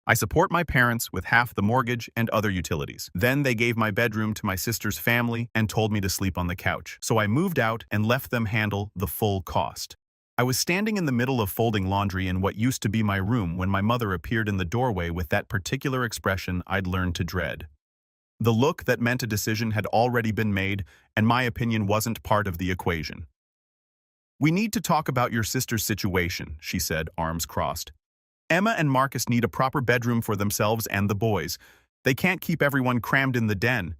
I support my parents with half the mortgage and other utilities. Then they gave my bedroom to my sister's family and told me to sleep on the couch. So I moved out and left them handle the full cost. I was standing in the middle of folding laundry in what used to be my room when my mother appeared in the doorway with that particular expression I'd learned to dread. The look that meant a decision had already been made, and my opinion wasn't part of the equation. "We need to talk about your sister's situation," she said, arms crossed. "Emma and Marcus need a proper bedroom for themselves and the boys. They can't keep everyone crammed in the den."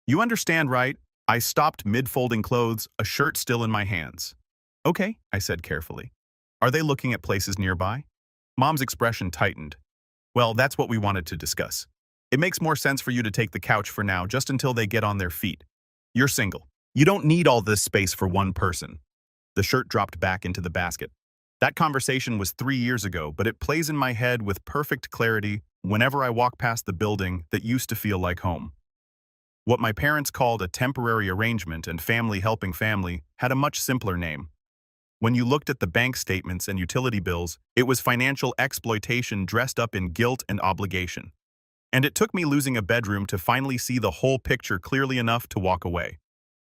"You understand, right?" I stopped mid-folding clothes, a shirt still in my hands. "Okay," I said carefully. "Are they looking at places nearby?" Mom's expression tightened. "Well, that's what we wanted to discuss. It makes more sense for you to take the couch for now, just until they get on their feet. You're single. You don't need all this space for one person." The shirt dropped back into the basket. That conversation was 3 years ago, but it plays in my head with perfect clarity whenever I walk past the building that used to feel like home. What my parents called a temporary arrangement and family helping family had a much simpler name. When you looked at the bank statements and utility bills, it was financial exploitation dressed up in guilt and obligation. And it took me losing a bedroom to finally see the whole picture clearly enough to walk away.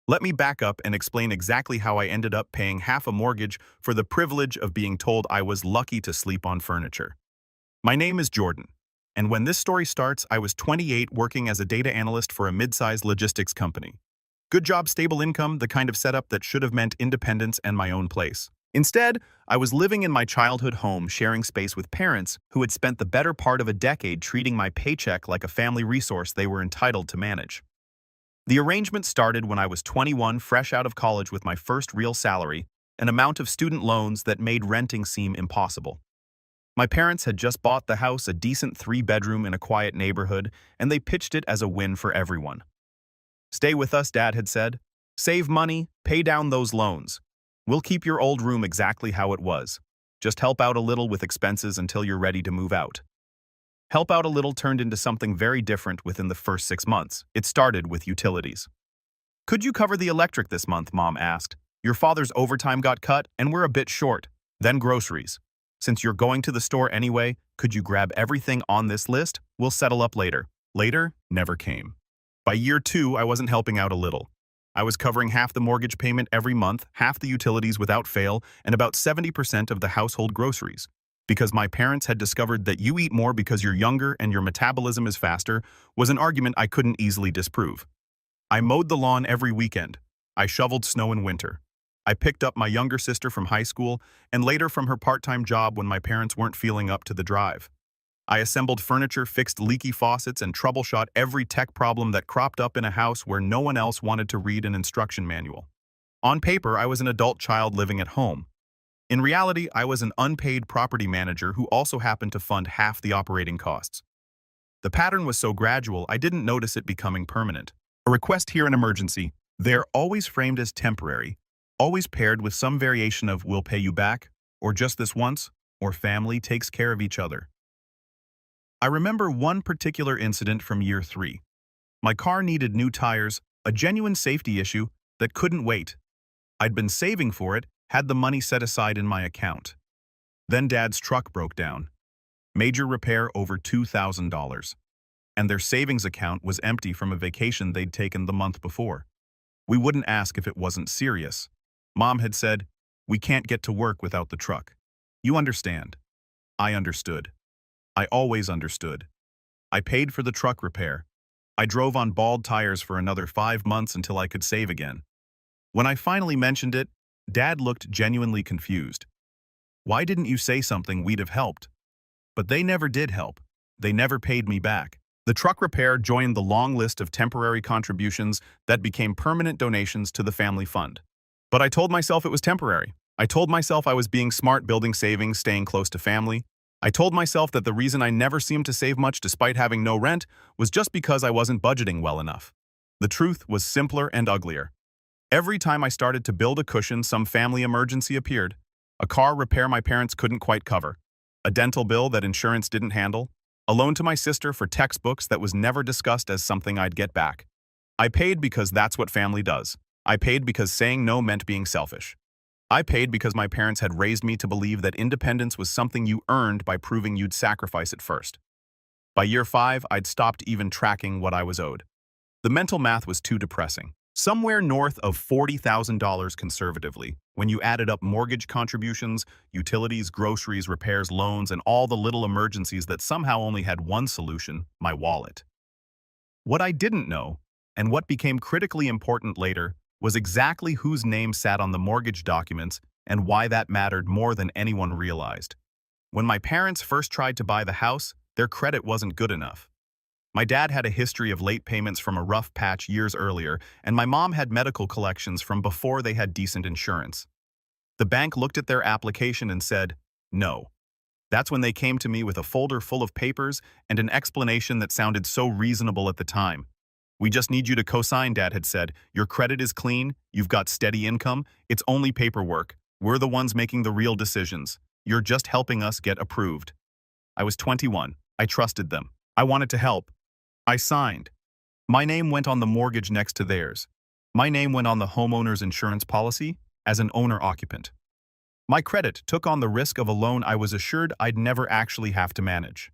Let me back up and explain exactly how I ended up paying half a mortgage for the privilege of being told I was lucky to sleep on furniture. My name is Jordan, and when this story starts, I was 28 working as a data analyst for a mid-sized logistics company. Good job, stable income, the kind of setup that should have meant independence and my own place. Instead, I was living in my childhood home, sharing space with parents who had spent the better part of a decade treating my paycheck like a family resource they were entitled to manage. The arrangement started when I was 21, fresh out of college with my first real salary, an amount of student loans that made renting seem impossible. My parents had just bought the house, a decent 3-bedroom in a quiet neighborhood, and they pitched it as a win for everyone. "Stay with us," Dad had said. "Save money, pay down those loans. We'll keep your old room exactly how it was. Just help out a little with expenses until you're ready to move out." Help out a little turned into something very different within the first 6 months. It started with utilities. "Could you cover the electric this month?" Mom asked. "Your father's overtime got cut, and we're a bit short." Then groceries. "Since you're going to the store anyway, could you grab everything on this list? We'll settle up later." Later never came. By year 2, I wasn't helping out a little. I was covering half the mortgage payment every month, half the utilities without fail, and about 70% of the household groceries. Because my parents had discovered that you eat more because you're younger and your metabolism is faster was an argument I couldn't easily disprove. I mowed the lawn every weekend. I shoveled snow in winter. I picked up my younger sister from high school and later from her part-time job when my parents weren't feeling up to the drive. I assembled furniture, fixed leaky faucets, and troubleshot every tech problem that cropped up in a house where no one else wanted to read an instruction manual. On paper, I was an adult child living at home. In reality, I was an unpaid property manager who also happened to fund half the operating costs. The pattern was so gradual, I didn't notice it becoming permanent. A request here in emergency. They're always framed as temporary, always paired with some variation of "we'll pay you back," or "just this once," or "family takes care of each other." I remember one particular incident from year 3. My car needed new tires, a genuine safety issue that couldn't wait. I'd been saving for it, had the money set aside in my account. Then Dad's truck broke down. Major repair over $2,000. And their savings account was empty from a vacation they'd taken the month before. We wouldn't ask if it wasn't serious. Mom had said, "We can't get to work without the truck. You understand." I understood. I always understood. I paid for the truck repair. I drove on bald tires for another 5 months until I could save again. When I finally mentioned it, Dad looked genuinely confused. "Why didn't you say something? We'd have helped." But they never did help. They never paid me back. The truck repair joined the long list of temporary contributions that became permanent donations to the family fund. But I told myself it was temporary. I told myself I was being smart, building savings, staying close to family. I told myself that the reason I never seemed to save much despite having no rent was just because I wasn't budgeting well enough. The truth was simpler and uglier. Every time I started to build a cushion, some family emergency appeared. A car repair my parents couldn't quite cover. A dental bill that insurance didn't handle. A loan to my sister for textbooks that was never discussed as something I'd get back. I paid because that's what family does. I paid because saying no meant being selfish. I paid because my parents had raised me to believe that independence was something you earned by proving you'd sacrifice it first. By year 5, I'd stopped even tracking what I was owed. The mental math was too depressing. Somewhere north of $40,000 conservatively, when you added up mortgage contributions, utilities, groceries, repairs, loans, and all the little emergencies that somehow only had one solution: my wallet. What I didn't know, and what became critically important later, was exactly whose name sat on the mortgage documents and why that mattered more than anyone realized. When my parents first tried to buy the house, their credit wasn't good enough. My dad had a history of late payments from a rough patch years earlier, and my mom had medical collections from before they had decent insurance. The bank looked at their application and said, no. That's when they came to me with a folder full of papers and an explanation that sounded so reasonable at the time. We just need you to co-sign, Dad had said. Your credit is clean, you've got steady income, it's only paperwork. We're the ones making the real decisions. You're just helping us get approved. I was 21. I trusted them. I wanted to help. I signed. My name went on the mortgage next to theirs. My name went on the homeowner's insurance policy as an owner-occupant. My credit took on the risk of a loan I was assured I'd never actually have to manage.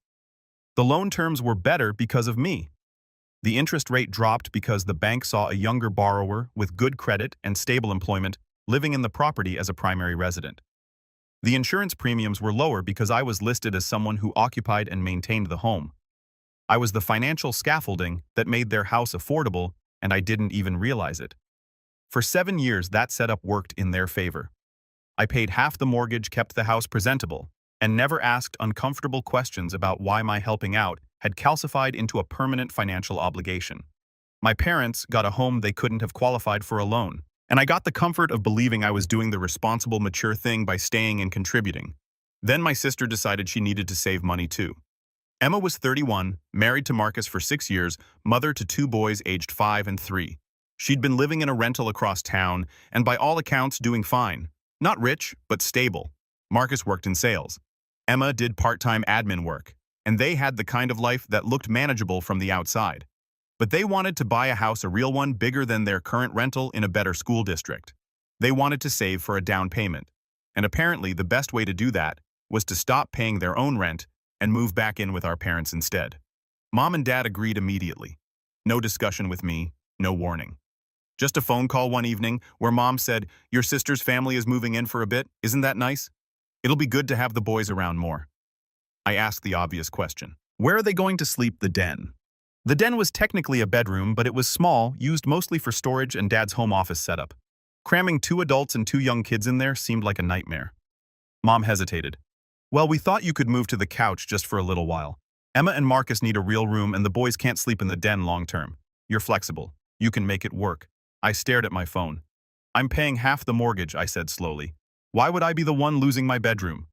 The loan terms were better because of me. The interest rate dropped because the bank saw a younger borrower with good credit and stable employment living in the property as a primary resident. The insurance premiums were lower because I was listed as someone who occupied and maintained the home. I was the financial scaffolding that made their house affordable, and I didn't even realize it. For 7 years, that setup worked in their favor. I paid half the mortgage, kept the house presentable, and never asked uncomfortable questions about why my helping out had calcified into a permanent financial obligation. My parents got a home they couldn't have qualified for a loan, and I got the comfort of believing I was doing the responsible, mature thing by staying and contributing. Then my sister decided she needed to save money too. Emma was 31, married to Marcus for 6 years, mother to 2 boys aged 5 and 3. She'd been living in a rental across town, and by all accounts doing fine. Not rich, but stable. Marcus worked in sales. Emma did part-time admin work, and they had the kind of life that looked manageable from the outside. But they wanted to buy a house, a real one, bigger than their current rental in a better school district. They wanted to save for a down payment, and apparently the best way to do that was to stop paying their own rent and move back in with our parents instead. Mom and Dad agreed immediately. No discussion with me, no warning. Just a phone call one evening where Mom said, "Your sister's family is moving in for a bit, isn't that nice? It'll be good to have the boys around more." I asked the obvious question. Where are they going to sleep? The den. The den was technically a bedroom, but it was small, used mostly for storage and Dad's home office setup. Cramming 2 adults and 2 young kids in there seemed like a nightmare. Mom hesitated. "Well, we thought you could move to the couch just for a little while. Emma and Marcus need a real room and the boys can't sleep in the den long term. You're flexible. You can make it work." I stared at my phone. "I'm paying half the mortgage," I said slowly. "Why would I be the one losing my bedroom?"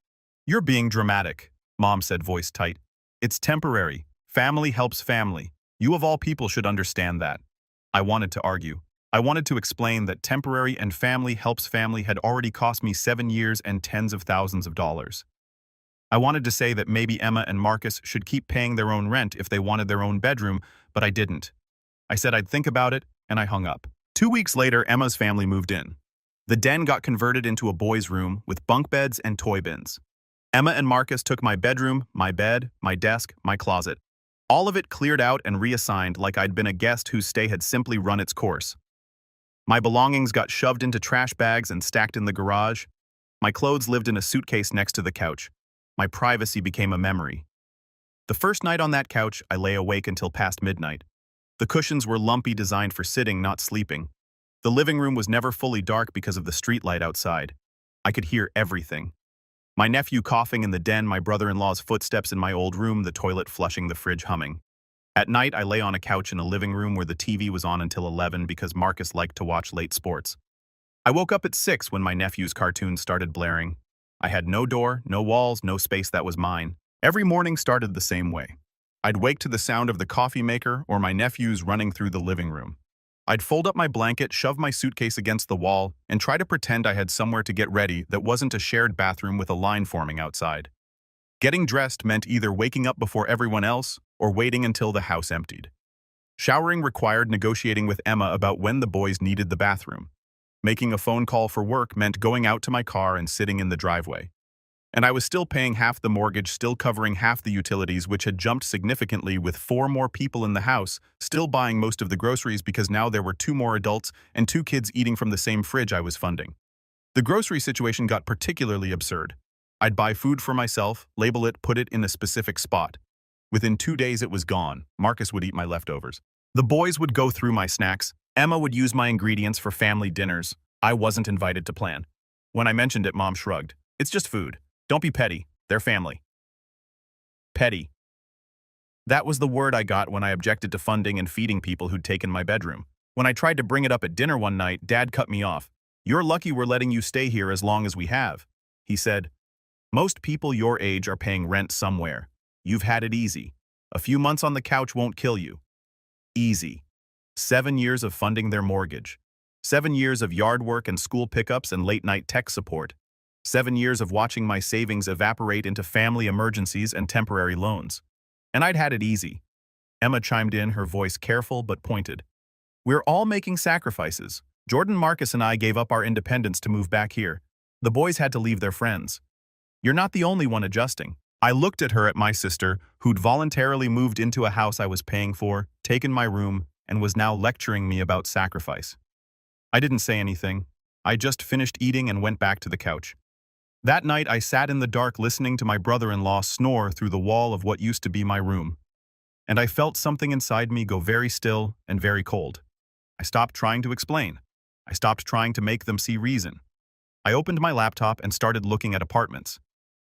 "You're being dramatic," Mom said, voice tight. "It's temporary. Family helps family. You of all people should understand that." I wanted to argue. I wanted to explain that temporary and family helps family had already cost me 7 years and tens of thousands of dollars. I wanted to say that maybe Emma and Marcus should keep paying their own rent if they wanted their own bedroom, but I didn't. I said I'd think about it, and I hung up. 2 weeks later, Emma's family moved in. The den got converted into a boys' room with bunk beds and toy bins. Emma and Marcus took my bedroom, my bed, my desk, my closet. All of it cleared out and reassigned like I'd been a guest whose stay had simply run its course. My belongings got shoved into trash bags and stacked in the garage. My clothes lived in a suitcase next to the couch. My privacy became a memory. The first night on that couch, I lay awake until past midnight. The cushions were lumpy, designed for sitting, not sleeping. The living room was never fully dark because of the streetlight outside. I could hear everything. My nephew coughing in the den, my brother-in-law's footsteps in my old room, the toilet flushing, the fridge humming. At night, I lay on a couch in a living room where the TV was on until 11 because Marcus liked to watch late sports. I woke up at 6 when my nephew's cartoons started blaring. I had no door, no walls, no space that was mine. Every morning started the same way. I'd wake to the sound of the coffee maker or my nephews running through the living room. I'd fold up my blanket, shove my suitcase against the wall, and try to pretend I had somewhere to get ready that wasn't a shared bathroom with a line forming outside. Getting dressed meant either waking up before everyone else or waiting until the house emptied. Showering required negotiating with Emma about when the boys needed the bathroom. Making a phone call for work meant going out to my car and sitting in the driveway. And I was still paying half the mortgage, still covering half the utilities, which had jumped significantly with 4 more people in the house, still buying most of the groceries because now there were 2 more adults and 2 kids eating from the same fridge I was funding. The grocery situation got particularly absurd. I'd buy food for myself, label it, put it in a specific spot. Within 2 days it was gone. Marcus would eat my leftovers. The boys would go through my snacks. Emma would use my ingredients for family dinners. I wasn't invited to plan. When I mentioned it, Mom shrugged. It's just food. Don't be petty. They're family. Petty. That was the word I got when I objected to funding and feeding people who'd taken my bedroom. When I tried to bring it up at dinner one night, Dad cut me off. You're lucky we're letting you stay here as long as we have. He said, most people your age are paying rent somewhere. You've had it easy. A few months on the couch won't kill you. Easy. 7 years of funding their mortgage. 7 years of yard work and school pickups and late-night tech support. 7 years of watching my savings evaporate into family emergencies and temporary loans. And I'd had it easy. Emma chimed in, her voice careful but pointed. We're all making sacrifices. Jordan, Marcus, and I gave up our independence to move back here. The boys had to leave their friends. You're not the only one adjusting. I looked at her, at my sister, who'd voluntarily moved into a house I was paying for, taken my room, and was now lecturing me about sacrifice. I didn't say anything. I just finished eating and went back to the couch. That night, I sat in the dark listening to my brother-in-law snore through the wall of what used to be my room. And I felt something inside me go very still and very cold. I stopped trying to explain. I stopped trying to make them see reason. I opened my laptop and started looking at apartments.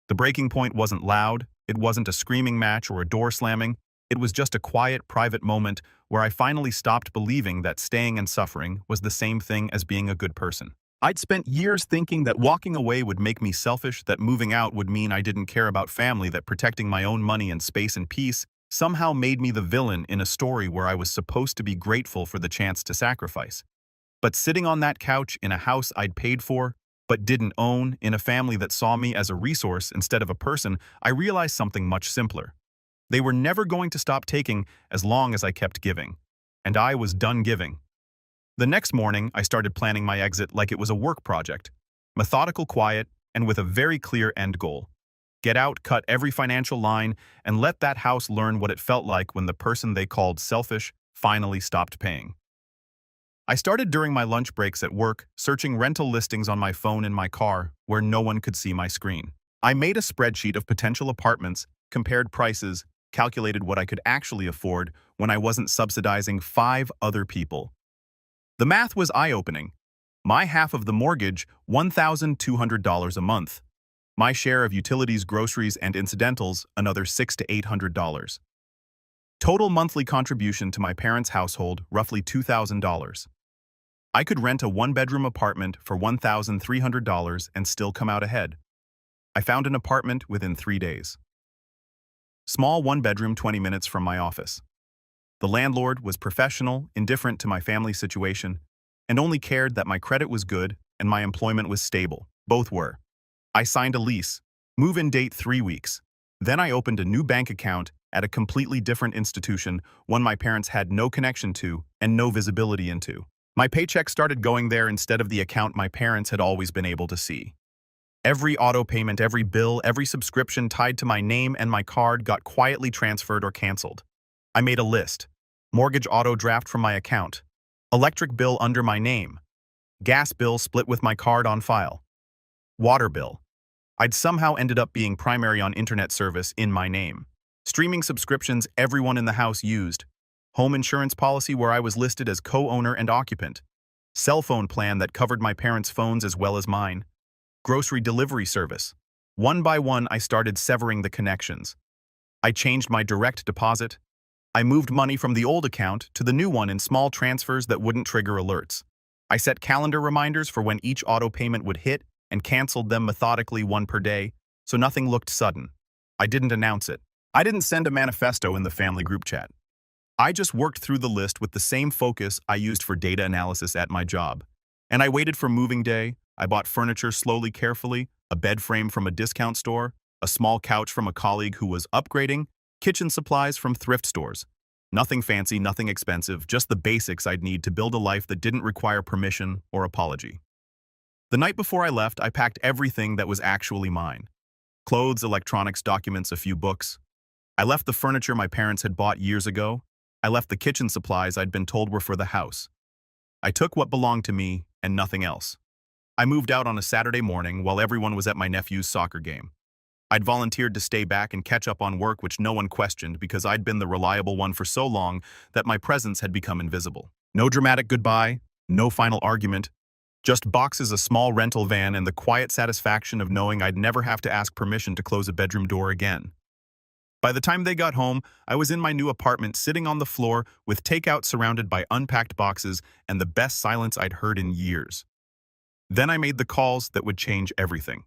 The breaking point wasn't loud, it wasn't a screaming match or a door slamming, it was just a quiet, private moment where I finally stopped believing that staying and suffering was the same thing as being a good person. I'd spent years thinking that walking away would make me selfish, that moving out would mean I didn't care about family, that protecting my own money and space and peace somehow made me the villain in a story where I was supposed to be grateful for the chance to sacrifice. But sitting on that couch in a house I'd paid for, but didn't own, in a family that saw me as a resource instead of a person, I realized something much simpler. They were never going to stop taking as long as I kept giving. And I was done giving. The next morning, I started planning my exit like it was a work project. Methodical, quiet, and with a very clear end goal. Get out, cut every financial line, and let that house learn what it felt like when the person they called selfish finally stopped paying. I started during my lunch breaks at work, searching rental listings on my phone in my car where no one could see my screen. I made a spreadsheet of potential apartments, compared prices, calculated what I could actually afford when I wasn't subsidizing 5 other people. The math was eye-opening. My half of the mortgage, $1,200 a month. My share of utilities, groceries, and incidentals, another $600 to $800. Total monthly contribution to my parents' household, roughly $2,000. I could rent a 1-bedroom apartment for $1,300 and still come out ahead. I found an apartment within 3 days. Small 1-bedroom 20 minutes from my office. The landlord was professional, indifferent to my family situation, and only cared that my credit was good and my employment was stable. Both were. I signed a lease. Move-in date 3 weeks. Then I opened a new bank account at a completely different institution, one my parents had no connection to and no visibility into. My paycheck started going there instead of the account my parents had always been able to see. Every auto payment, every bill, every subscription tied to my name and my card got quietly transferred or canceled. I made a list. Mortgage auto draft from my account. Electric bill under my name. Gas bill split with my card on file. Water bill. I'd somehow ended up being primary on internet service in my name. Streaming subscriptions everyone in the house used. Home insurance policy where I was listed as co-owner and occupant. Cell phone plan that covered my parents' phones as well as mine. Grocery delivery service. One by one, I started severing the connections. I changed my direct deposit. I moved money from the old account to the new one in small transfers that wouldn't trigger alerts. I set calendar reminders for when each auto payment would hit and canceled them methodically, one per day, so nothing looked sudden. I didn't announce it. I didn't send a manifesto in the family group chat. I just worked through the list with the same focus I used for data analysis at my job. And I waited for moving day. I bought furniture slowly, carefully, a bed frame from a discount store, a small couch from a colleague who was upgrading, kitchen supplies from thrift stores. Nothing fancy, nothing expensive, just the basics I'd need to build a life that didn't require permission or apology. The night before I left, I packed everything that was actually mine. Clothes, electronics, documents, a few books. I left the furniture my parents had bought years ago. I left the kitchen supplies I'd been told were for the house. I took what belonged to me and nothing else. I moved out on a Saturday morning while everyone was at my nephew's soccer game. I'd volunteered to stay back and catch up on work, which no one questioned because I'd been the reliable one for so long that my presence had become invisible. No dramatic goodbye, no final argument, just boxes, a small rental van, and the quiet satisfaction of knowing I'd never have to ask permission to close a bedroom door again. By the time they got home, I was in my new apartment, sitting on the floor with takeout surrounded by unpacked boxes and the best silence I'd heard in years. Then I made the calls that would change everything.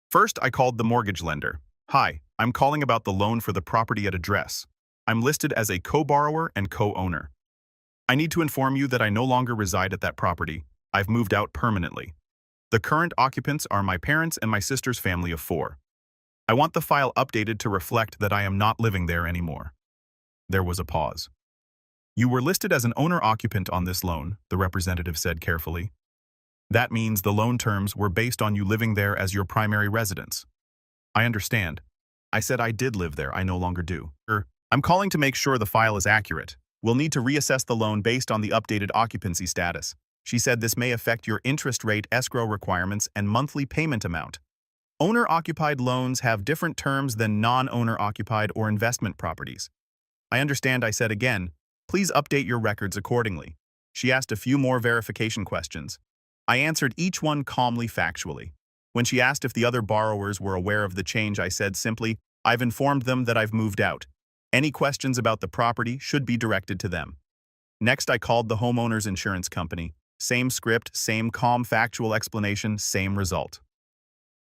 First, I called the mortgage lender. "Hi, I'm calling about the loan for the property at address. I'm listed as a co-borrower and co-owner. I need to inform you that I no longer reside at that property. I've moved out permanently. The current occupants are my parents and my sister's family of 4. I want the file updated to reflect that I am not living there anymore." There was a pause. "You were listed as an owner-occupant on this loan," the representative said carefully. "That means the loan terms were based on you living there as your primary residence." "I understand." I said I did live there. I no longer do. "I'm calling to make sure the file is accurate. We'll need to reassess the loan based on the updated occupancy status." She said this may affect your interest rate, escrow requirements, and monthly payment amount. Owner-occupied loans have different terms than non-owner-occupied or investment properties. "I understand," I said again. "Please update your records accordingly." She asked a few more verification questions. I answered each one calmly, factually. When she asked if the other borrowers were aware of the change, I said simply, "I've informed them that I've moved out. Any questions about the property should be directed to them." Next, I called the homeowner's insurance company. Same script, same calm, factual explanation, same result.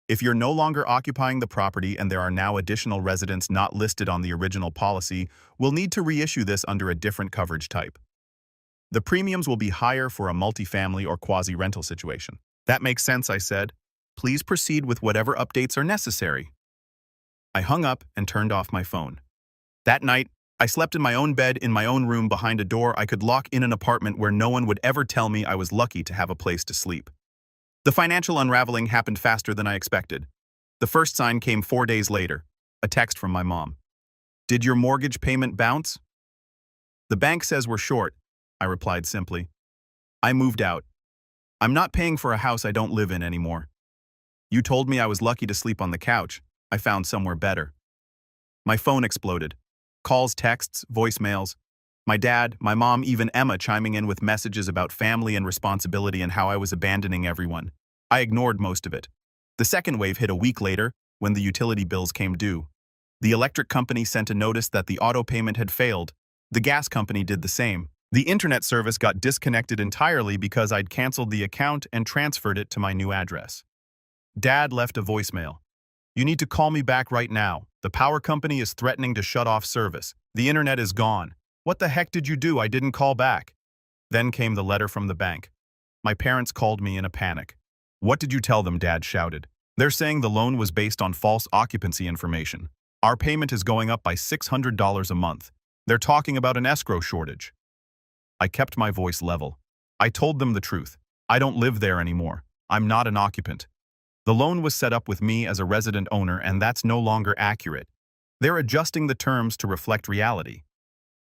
"If you're no longer occupying the property and there are now additional residents not listed on the original policy, we'll need to reissue this under a different coverage type. The premiums will be higher for a multifamily or quasi-rental situation." "That makes sense," I said. "Please proceed with whatever updates are necessary." I hung up and turned off my phone. That night, I slept in my own bed in my own room behind a door I could lock in an apartment where no one would ever tell me I was lucky to have a place to sleep. The financial unraveling happened faster than I expected. The first sign came 4 days later, a text from my mom. "Did your mortgage payment bounce?" "The bank says we're short," I replied simply. "I moved out. I'm not paying for a house I don't live in anymore. You told me I was lucky to sleep on the couch. I found somewhere better." My phone exploded. Calls, texts, voicemails. My dad, my mom, even Emma chiming in with messages about family and responsibility and how I was abandoning everyone. I ignored most of it. The second wave hit a week later, when the utility bills came due. The electric company sent a notice that the auto payment had failed. The gas company did the same. The internet service got disconnected entirely because I'd canceled the account and transferred it to my new address. Dad left a voicemail. "You need to call me back right now. The power company is threatening to shut off service. The internet is gone. What the heck did you do? I didn't call back." Then came the letter from the bank. My parents called me in a panic. "What did you tell them?" Dad shouted. "They're saying the loan was based on false occupancy information. Our payment is going up by $600 a month. They're talking about an escrow shortage." I kept my voice level. I told them the truth. I don't live there anymore. I'm not an occupant. The loan was set up with me as a resident owner, and that's no longer accurate. They're adjusting the terms to reflect reality.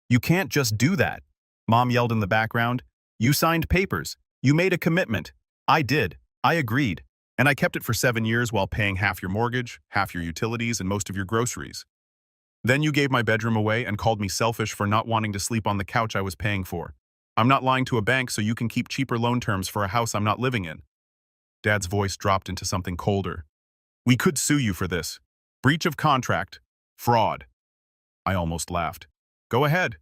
"You can't just do that," Mom yelled in the background. "You signed papers. You made a commitment." I did. I agreed. And I kept it for 7 years while paying half your mortgage, half your utilities, and most of your groceries. Then you gave my bedroom away and called me selfish for not wanting to sleep on the couch I was paying for. I'm not lying to a bank so you can keep cheaper loan terms for a house I'm not living in. Dad's voice dropped into something colder. "We could sue you for this. Breach of contract. Fraud." I almost laughed. "Go ahead.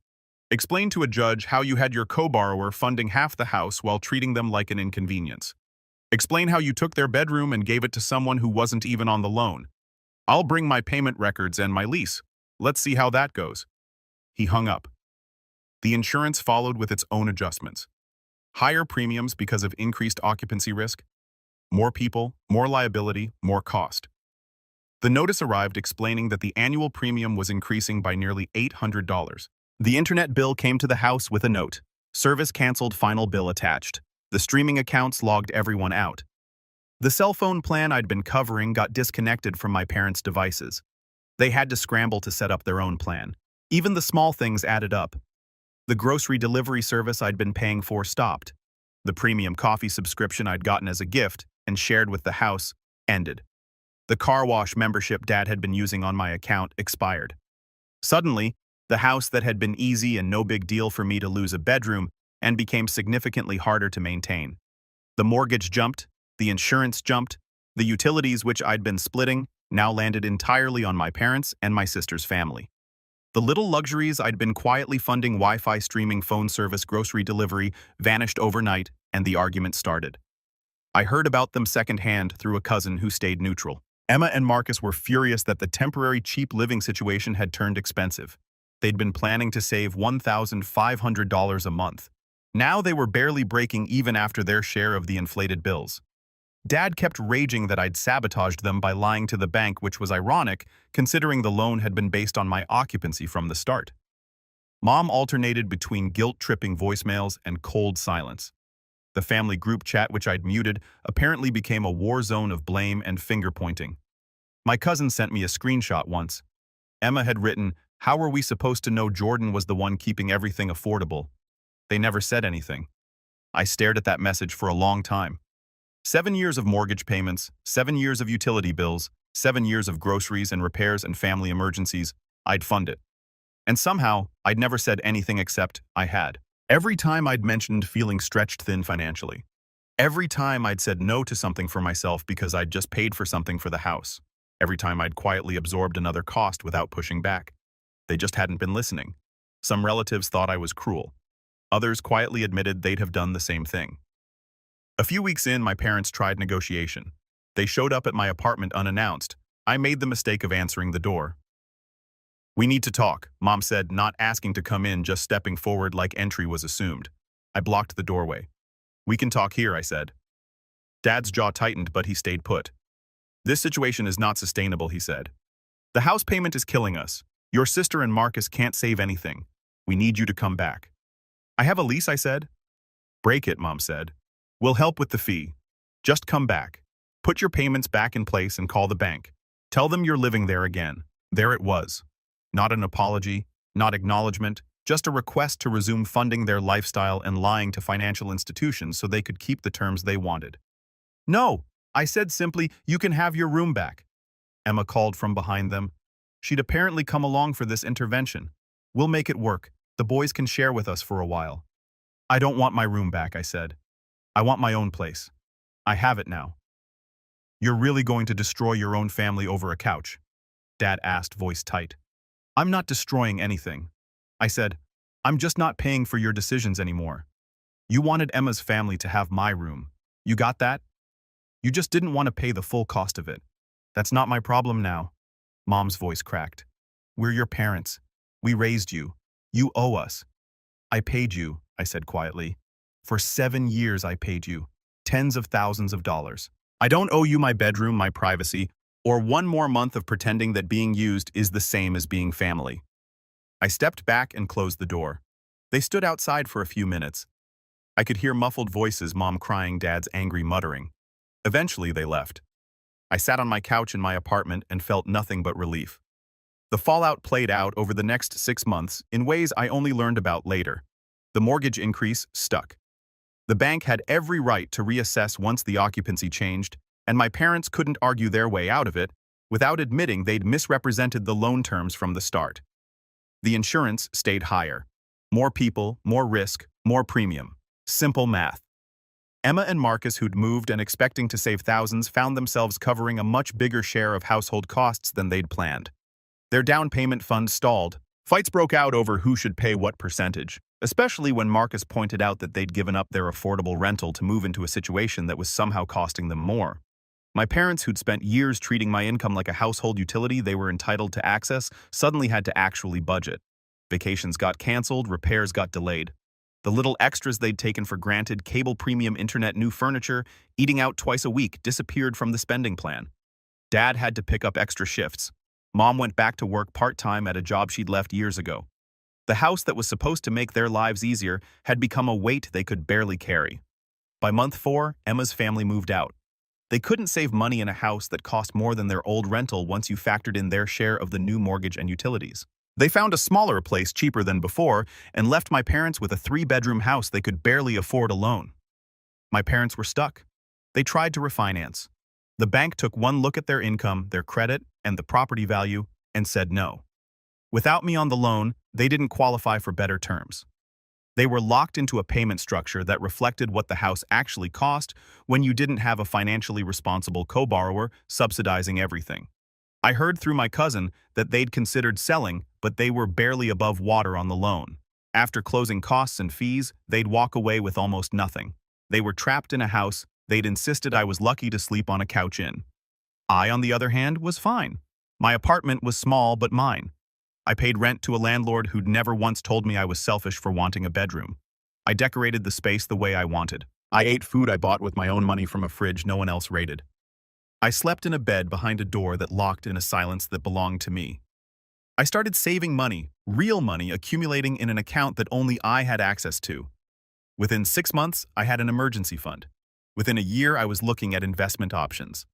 Explain to a judge how you had your co-borrower funding half the house while treating them like an inconvenience. Explain how you took their bedroom and gave it to someone who wasn't even on the loan. I'll bring my payment records and my lease. Let's see how that goes." He hung up. The insurance followed with its own adjustments. Higher premiums because of increased occupancy risk. More people, more liability, more cost. The notice arrived explaining that the annual premium was increasing by nearly $800. The internet bill came to the house with a note. "Service canceled, final bill attached." The streaming accounts logged everyone out. The cell phone plan I'd been covering got disconnected from my parents' devices. They had to scramble to set up their own plan. Even the small things added up. The grocery delivery service I'd been paying for stopped. The premium coffee subscription I'd gotten as a gift and shared with the house ended. The car wash membership Dad had been using on my account expired. Suddenly, the house that had been easy and no big deal for me to lose a bedroom and became significantly harder to maintain. The mortgage jumped, the insurance jumped, the utilities which I'd been splitting now landed entirely on my parents and my sister's family. The little luxuries I'd been quietly funding Wi-Fi streaming phone service grocery delivery vanished overnight and the argument started. I heard about them secondhand through a cousin who stayed neutral. Emma and Marcus were furious that the temporary cheap living situation had turned expensive. They'd been planning to save $1,500 a month. Now they were barely breaking even after their share of the inflated bills. Dad kept raging that I'd sabotaged them by lying to the bank, which was ironic, considering the loan had been based on my occupancy from the start. Mom alternated between guilt-tripping voicemails and cold silence. The family group chat, which I'd muted, apparently became a war zone of blame and finger-pointing. My cousin sent me a screenshot once. Emma had written, "How were we supposed to know Jordan was the one keeping everything affordable? They never said anything." I stared at that message for a long time. 7 years of mortgage payments, 7 years of utility bills, 7 years of groceries and repairs and family emergencies, I'd fund it. And somehow, I'd never said anything except I had. Every time I'd mentioned feeling stretched thin financially. Every time I'd said no to something for myself because I'd just paid for something for the house. Every time I'd quietly absorbed another cost without pushing back. They just hadn't been listening. Some relatives thought I was cruel. Others quietly admitted they'd have done the same thing. A few weeks in, my parents tried negotiation. They showed up at my apartment unannounced. I made the mistake of answering the door. "We need to talk," Mom said, not asking to come in, just stepping forward like entry was assumed. I blocked the doorway. "We can talk here," I said. Dad's jaw tightened, but he stayed put. "This situation is not sustainable," he said. "The house payment is killing us. Your sister and Marcus can't save anything. We need you to come back." "I have a lease," I said. "Break it," Mom said. "We'll help with the fee. Just come back. Put your payments back in place and call the bank. Tell them you're living there again." There it was. Not an apology, not acknowledgement, just a request to resume funding their lifestyle and lying to financial institutions so they could keep the terms they wanted. "No," I said simply, "you can have your room back." Emma called from behind them. She'd apparently come along for this intervention. "We'll make it work. The boys can share with us for a while." "I don't want my room back," I said. "I want my own place. I have it now." "You're really going to destroy your own family over a couch?" Dad asked, voice tight. "I'm not destroying anything," I said. "I'm just not paying for your decisions anymore. You wanted Emma's family to have my room. You got that? You just didn't want to pay the full cost of it. That's not my problem now." Mom's voice cracked. "We're your parents. We raised you. You owe us." "I paid you," I said quietly. "For 7 years I paid you. Tens of thousands of dollars. I don't owe you my bedroom, my privacy, or one more month of pretending that being used is the same as being family." I stepped back and closed the door. They stood outside for a few minutes. I could hear muffled voices, Mom crying, Dad's angry muttering. Eventually they left. I sat on my couch in my apartment and felt nothing but relief. The fallout played out over the next 6 months in ways I only learned about later. The mortgage increase stuck. The bank had every right to reassess once the occupancy changed, and my parents couldn't argue their way out of it without admitting they'd misrepresented the loan terms from the start. The insurance stayed higher. More people, more risk, more premium. Simple math. Emma and Marcus, who'd moved and expecting to save thousands, found themselves covering a much bigger share of household costs than they'd planned. Their down payment fund stalled. Fights broke out over who should pay what percentage, especially when Marcus pointed out that they'd given up their affordable rental to move into a situation that was somehow costing them more. My parents, who'd spent years treating my income like a household utility they were entitled to access, suddenly had to actually budget. Vacations got canceled, repairs got delayed. The little extras they'd taken for granted, cable premium internet, new furniture, eating out twice a week, disappeared from the spending plan. Dad had to pick up extra shifts. Mom went back to work part-time at a job she'd left years ago. The house that was supposed to make their lives easier had become a weight they could barely carry. By month 4, Emma's family moved out. They couldn't save money in a house that cost more than their old rental once you factored in their share of the new mortgage and utilities. They found a smaller place cheaper than before and left my parents with a 3-bedroom house they could barely afford alone. My parents were stuck. They tried to refinance. The bank took one look at their income, their credit, and the property value and said no. Without me on the loan, they didn't qualify for better terms. They were locked into a payment structure that reflected what the house actually cost when you didn't have a financially responsible co-borrower subsidizing everything. I heard through my cousin that they'd considered selling, but they were barely above water on the loan. After closing costs and fees, they'd walk away with almost nothing. They were trapped in a house they'd insisted I was lucky to sleep on a couch in. I, on the other hand, was fine. My apartment was small but mine. I paid rent to a landlord who'd never once told me I was selfish for wanting a bedroom. I decorated the space the way I wanted. I ate food I bought with my own money from a fridge no one else raided. I slept in a bed behind a door that locked in a silence that belonged to me. I started saving money, real money accumulating in an account that only I had access to. Within 6 months, I had an emergency fund. Within a year, I was looking at investment options.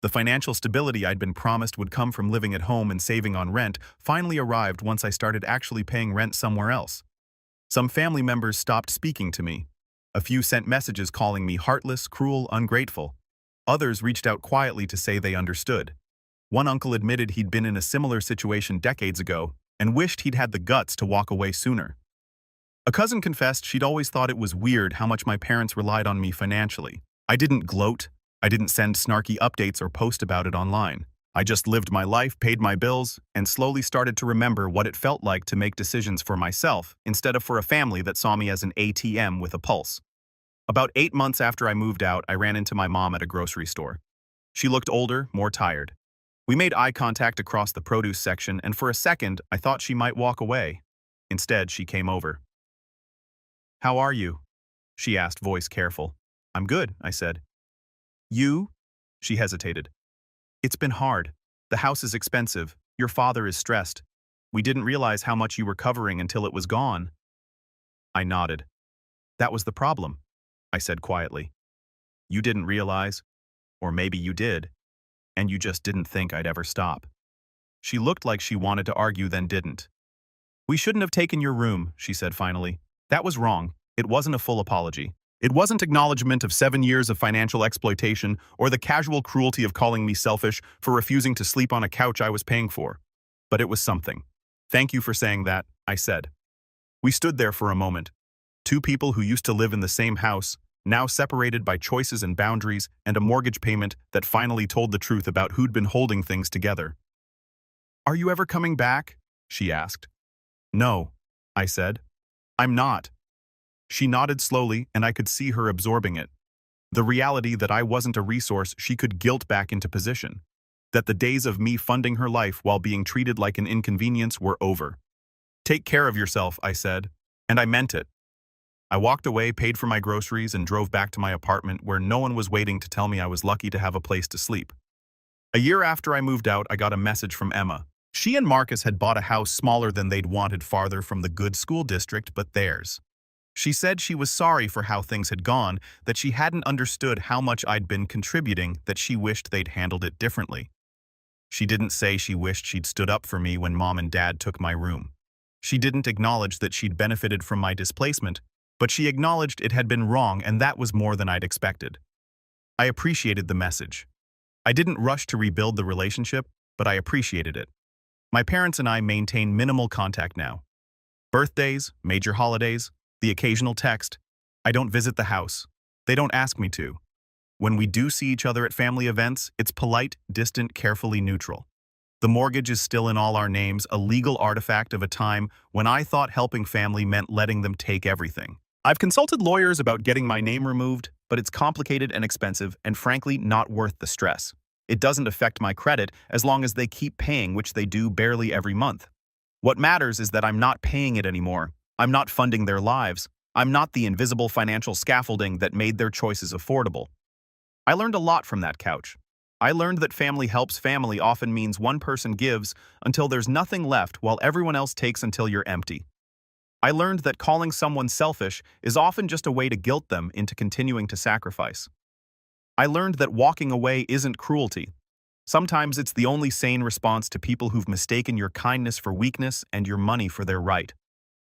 The financial stability I'd been promised would come from living at home and saving on rent finally arrived once I started actually paying rent somewhere else. Some family members stopped speaking to me. A few sent messages calling me heartless, cruel, ungrateful. Others reached out quietly to say they understood. One uncle admitted he'd been in a similar situation decades ago and wished he'd had the guts to walk away sooner. A cousin confessed she'd always thought it was weird how much my parents relied on me financially. I didn't gloat. I didn't send snarky updates or post about it online. I just lived my life, paid my bills, and slowly started to remember what it felt like to make decisions for myself instead of for a family that saw me as an ATM with a pulse. About 8 months after I moved out, I ran into my mom at a grocery store. She looked older, more tired. We made eye contact across the produce section, and for a second, I thought she might walk away. Instead, she came over. "How are you?" she asked, voice careful. "I'm good," I said. "You?" She hesitated. "It's been hard. The house is expensive. Your father is stressed. We didn't realize how much you were covering until it was gone." I nodded. "That was the problem," I said quietly. "You didn't realize, or maybe you did, and you just didn't think I'd ever stop." She looked like she wanted to argue, then didn't. "We shouldn't have taken your room," she said finally. "That was wrong. It wasn't a full apology. It wasn't acknowledgement of 7 years of financial exploitation or the casual cruelty of calling me selfish for refusing to sleep on a couch I was paying for. But it was something. Thank you for saying that," I said. We stood there for a moment. Two people who used to live in the same house, now separated by choices and boundaries and a mortgage payment that finally told the truth about who'd been holding things together. "Are you ever coming back?" she asked. "No," I said. "I'm not." She nodded slowly, and I could see her absorbing it. The reality that I wasn't a resource she could guilt back into position. That the days of me funding her life while being treated like an inconvenience were over. "Take care of yourself," I said, and I meant it. I walked away, paid for my groceries, and drove back to my apartment where no one was waiting to tell me I was lucky to have a place to sleep. A year after I moved out, I got a message from Emma. She and Marcus had bought a house smaller than they'd wanted, farther from the good school district, but theirs. She said she was sorry for how things had gone, that she hadn't understood how much I'd been contributing, that she wished they'd handled it differently. She didn't say she wished she'd stood up for me when Mom and Dad took my room. She didn't acknowledge that she'd benefited from my displacement, but she acknowledged it had been wrong, and that was more than I'd expected. I appreciated the message. I didn't rush to rebuild the relationship, but I appreciated it. My parents and I maintain minimal contact now. Birthdays, major holidays, the occasional text. I don't visit the house. They don't ask me to. When we do see each other at family events, it's polite, distant, carefully neutral. The mortgage is still in all our names, a legal artifact of a time when I thought helping family meant letting them take everything. I've consulted lawyers about getting my name removed, but it's complicated and expensive and frankly not worth the stress. It doesn't affect my credit as long as they keep paying, which they do barely every month. What matters is that I'm not paying it anymore. I'm not funding their lives. I'm not the invisible financial scaffolding that made their choices affordable. I learned a lot from that couch. I learned that family helps family often means one person gives until there's nothing left while everyone else takes until you're empty. I learned that calling someone selfish is often just a way to guilt them into continuing to sacrifice. I learned that walking away isn't cruelty. Sometimes it's the only sane response to people who've mistaken your kindness for weakness and your money for their right.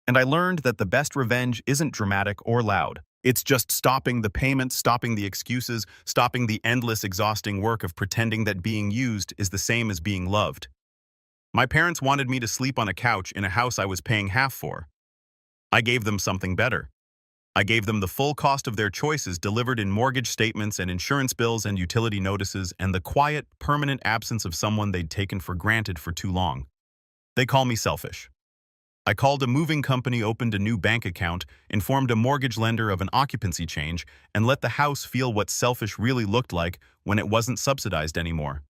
And I learned that the best revenge isn't dramatic or loud. It's just stopping the payments, stopping the excuses, stopping the endless, exhausting work of pretending that being used is the same as being loved. My parents wanted me to sleep on a couch in a house I was paying half for. I gave them something better. I gave them the full cost of their choices delivered in mortgage statements and insurance bills and utility notices and the quiet, permanent absence of someone they'd taken for granted for too long. They call me selfish. I called a moving company, opened a new bank account, informed a mortgage lender of an occupancy change, and let the house feel what selfish really looked like when it wasn't subsidized anymore.